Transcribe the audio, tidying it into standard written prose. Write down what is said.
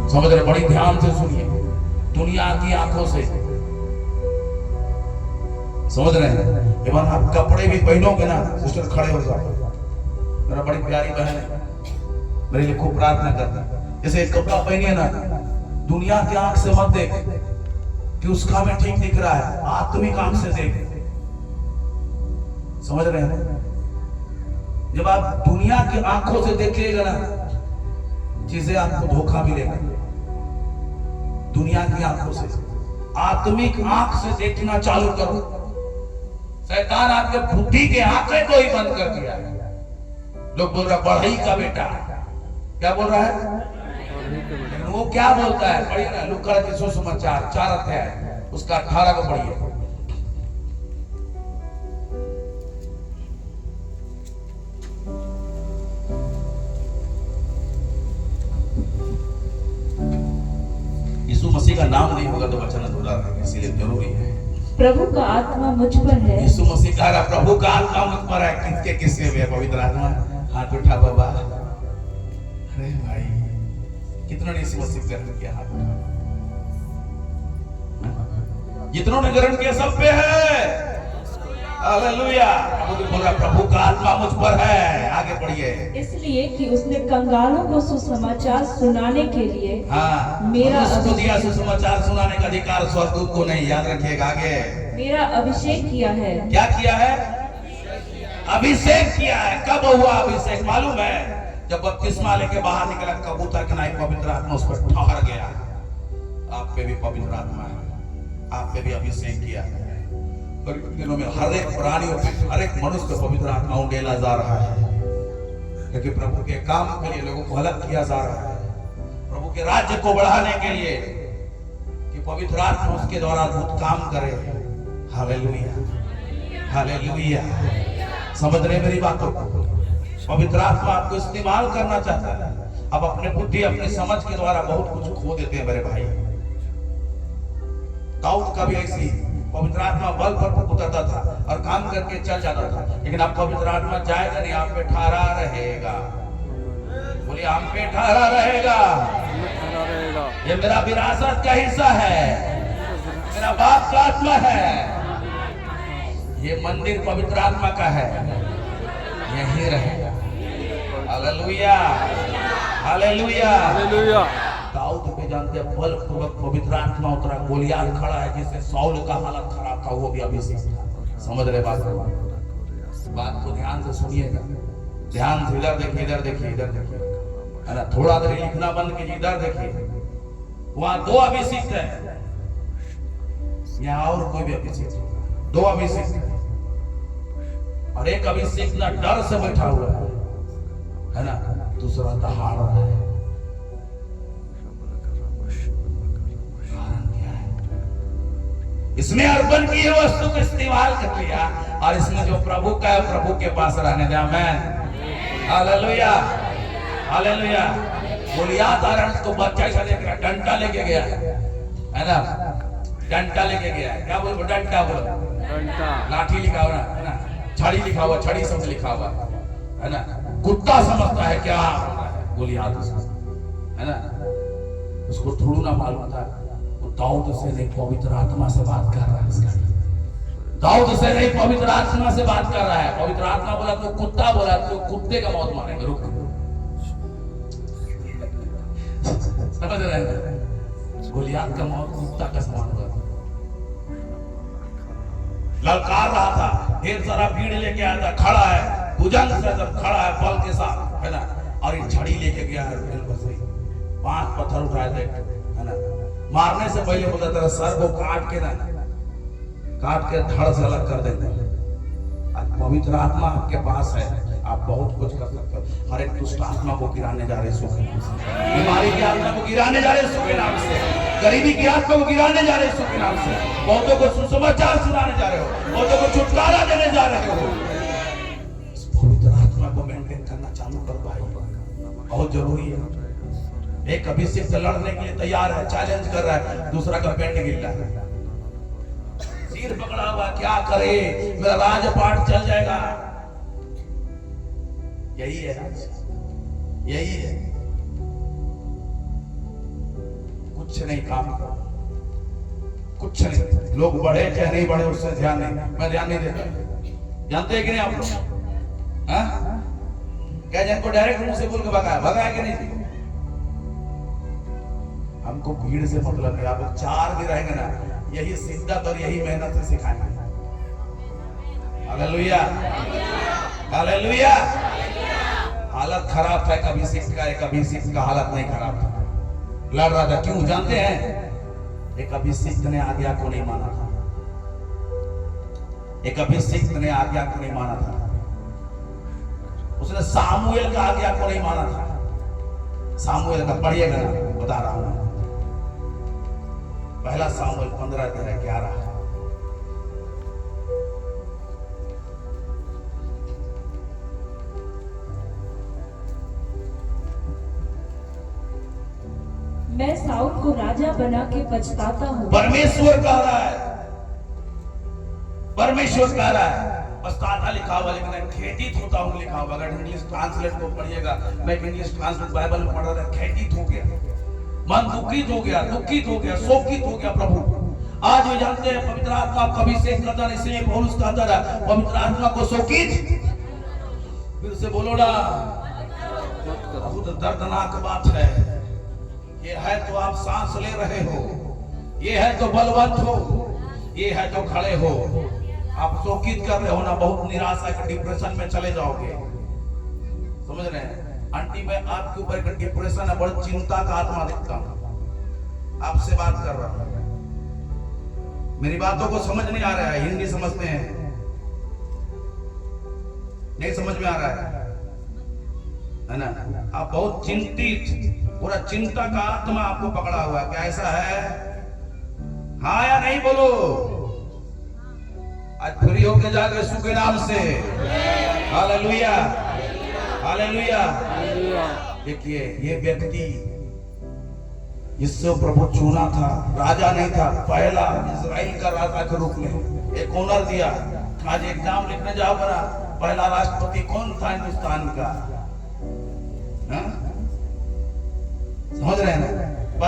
समझ रहे? बड़ी ध्यान से सुनिए, दुनिया की आंखों से, समझ रहे हैं? एवं आप कपड़े भी पहनोगे ना, सिस्टर खड़े हो जाओ, मेरा बड़ी प्यारी बहन है, मेरे लिए खूब प्रार्थना करती। जैसे एक कपड़ा पहनिए ना, दुनिया की आंख से मत देख कि उसका में ठीक दिख रहा है, आत्मिक आंख से देख। समझ रहे हैं? जब आप दुनिया की आंखों से देखिएगा ना, चीजें आपको धोखा मिलेगा। दुनिया की आंखों से, आत्मिक आंख से देखना चालू करो। शैतान आपके बुद्धि के आंखें को ही बंद कर दिया है। लोग बोल रहा बढ़ई का बेटा, क्या बोल रहा है? वो क्या बोलता है? पढ़िए ना, लूका के सुसमाचार 4 अध्याय उसका 18 को पढ़िए। यीशु मसीह का नाम नहीं होगा तो वचन अधूरा है, इसीलिए जरूरी है। प्रभु का आत्मा मुझ पर है। यीशु मसीह कह रहा प्रभु का आत्मा मुझ पर है। किसके किसके में? पवित्र आत्मा। हाथ उठा बाबा। अरे भाई, कितनों ने यीशु मसीह ग्रहण किया? हाथ उठा। जितनों ने ग्रहण किया सब पे है। हालेलुया। प्रभु का आत्मा मुझ पर है। आगे बढ़िए। इसलिए कि उसने कंगालों को सुसमाचार सुनाने के लिए मेरा दिया सुसमाचार सुनाने का अधिकार स्वर्गदूत को नहीं, याद रखिएगा। आगे मेरा अभिषेक किया है। क्या किया है? अभिषेक किया है। कब हुआ अभिषेक मालूम है? जब बपतिस्मा लेके बाहर निकला, कबूतर के नाई पवित्र आत्मा उस पर ठहर गया। आप पे भी पवित्र आत्मा है, आप पे भी अभिषेक किया है। दिनों में हर एक प्राणियों पे, हर एक मनुष्य पे पवित्र आत्मा उंडेला जा रहा है, क्योंकि प्रभु के काम के लिए लोगों को अलग किया जा रहा है, प्रभु के राज्य को बढ़ाने के लिए, कि पवित्र आत्मा उसके द्वारा अद्भुत काम करे। Hallelujah, hallelujah. समझ रहे मेरी बातों को? पवित्र आत्मा आपको इस्तेमाल करना चाहता है। अब अपने बुद्धि, अपनी समझ के द्वारा बहुत कुछ खो देते हैं मेरे भाई। दाऊद का भी ऐसी पवित्र आत्मा बल पर उतरता था और काम करके चल जाता था, लेकिन अब पवित्र आत्मा जाएगा नहीं, आप पे ठहरा रहेगा। बोलिए, हम पे ठहरा रहेगा। ये मेरा विरासत का हिस्सा है, मेरा बाप का आत्मा है। ये मंदिर पवित्र आत्मा का है, यही रहेगा। Hallelujah, hallelujah, hallelujah. दाऊद पे जानते हैं बलपूर्वक पवित्र आत्मा उतरा। गोलियात खड़ा है, जिससे शाऊल का हालत खराब था, वो भी अभिषेक था। समझ रहे बात को? ध्यान से सुनिएगा, ध्यान से। इधर देखिए, इधर देखिए, इधर देखिए, है ना? थोड़ा देर लिखना बंद कीजिए, इधर देखिए। वहां 2 अभिषेक है, यहाँ और कोई भी अभिषेक? 2 अभिषेक है, और एक अभिषेक ना डर से बैठा हुआ है ना, दूसरा दहाड़ रहा है। इसने अर्पण की है वस्तु को इस्तेमाल कर लिया, और इसने जो प्रभु का है प्रभु के पास रहने दिया। आमीन, हालेलुया, हालेलुया। गोलियात आरंभ को बच्चा ऐसा देख रहा, डंडा लेके गया है ना, डंडा लेके गया है। क्या बोल? डंडा बोल, लाठी लिखा हुआ है ना, छड़ी लिखा हुआ, छड़ी शब्द लिखा हुआ है ना। कुत्ता समझता है क्या गोलियात, है ना? उसको थोड़ा ना मालूम था दाऊद से नहीं पवित्र आत्मा से बात कर रहा है। इसका दाऊद से नहीं पवित्र आत्मा से बात कर रहा है। पवित्र आत्मा बोला तो कुत्ता, बोला तो कुत्ते का मौत मारेंगे। रुक, समझ रहे हैं? गोलियात का मौत कुत्ता का समान हुआ। ललकार रहा था, ढेर सारा भीड़ लेके आया था, खड़ा है भुजंग से, जब खड़ा है बल के साथ, है ना, और ये छड़ी लेके गया है, 5 पत्थर उठाए थे, है ना। मारने से पहले बोला तेरा सर को काट के धड़ से अलग कर देंगे। पवित्र आत्मा आपके पास है, आप बहुत कुछ कर सकते हो। हर एक दुष्ट आत्मा को गिराने जा रहे यीशु के नाम से, बीमारी की आत्मा को गिराने जा रहे यीशु के नाम से, गरीबी की आत्मा को गिराने जा रहे यीशु के नाम से। बहुतों को सुसमाचार सुनाने जा रहे हो, बहुतों को छुटकारा देने जा रहे हो। पवित्र आत्मा को मेंटेन करना चालू कर भाई, बहुत जरूरी है। एक अभिषेक से लड़ने के लिए तैयार है, चैलेंज कर रहा है, दूसरा का पेंट गिर रहा है, सिर पकड़ा हुआ, क्या करे, मेरा राजपाट चल जाएगा। यही है, यही है। कुछ नहीं काम करो, कुछ नहीं। लोग बढ़े चाहे नहीं बढ़े उससे ध्यान नहीं, मैं ध्यान नहीं देता। जानते हैं कि नहीं आप लोग? हाँ, क्या जिनको डायरेक्ट मुंह से बोल के भगाया कि नहीं? हमको भीड़ से मतलब नहीं। आप लोग 4 भी रहेंगे ना, यही शिद्दत और यही मेहनत से सिखाएंगे। Hallelujah, hallelujah. हालत खराब था, कभी सिख का कभी सिख का हालत नहीं खराब था, लड़ रहा था। क्यों जानते हैं? एक अभिषिक्त ने आज्ञा को नहीं माना था, एक अभिषिक्त ने आज्ञा को नहीं माना था। उसने सामुएल का आज्ञा को नहीं माना था। सामुएल का पढ़िएगा ना, बता रहा हूं। पहला सामुएल 15:11। मैं साउल को राजा बना के पछताता हूँ। परमेश्वर कह रहा है, परमेश्वर कह रहा है। पछताता लिखा हुआ, लेकिन खेदित होता हूँ लिखा हुआ। अगर इंग्लिश ट्रांसलेट को पढ़िएगा, मैं इंग्लिश ट्रांसलेट बाइबल में पढ़ रहा था, खेदित हो गया, मन दुखित हो गया, दुखित हो गया, शोकित हो गया। प्रभु आज भी जानते हैं पवित्र आत्मा का अभिषेक करता है, इसलिए पौलुस कहता है पवित्र आत्मा को शोकित। फिर से बोलो ना, बहुत दर्दनाक बात है। ये है तो आप सांस ले रहे हो, ये है तो बलवंत हो, ये है तो खड़े हो। आप शोकित कर रहे हो ना, बहुत निराशा के डिप्रेशन में चले जाओगे। समझ रहे हैं? आंटी, मैं आपके ऊपर एक डिप्रेशन है, बड़ी चिंता का आत्मा दिखता हूं। आपसे बात कर रहा हूं, मेरी बातों को समझ नहीं आ रहा है? हिंदी समझते हैं? नहीं समझ में आ रहा है ना? आप बहुत चिंतित, पूरा चिंता का आत्मा आपको पकड़ा हुआ है। क्या ऐसा है? हाँ या नहीं बोलो। आज फ्री होके जाकर यीशु के नाम से हालेलुया, हालेलुया। देखिए, ये व्यक्ति जिससे प्रभु चुना था, राजा नहीं था, पहला इजराइल का राजा के रूप में एक ऑनर दिया। आज एग्जाम लिखने जाओगे ना, पहला राष्ट्रपति कौन था हिंदुस्तान का? समझ रहे हैं ना?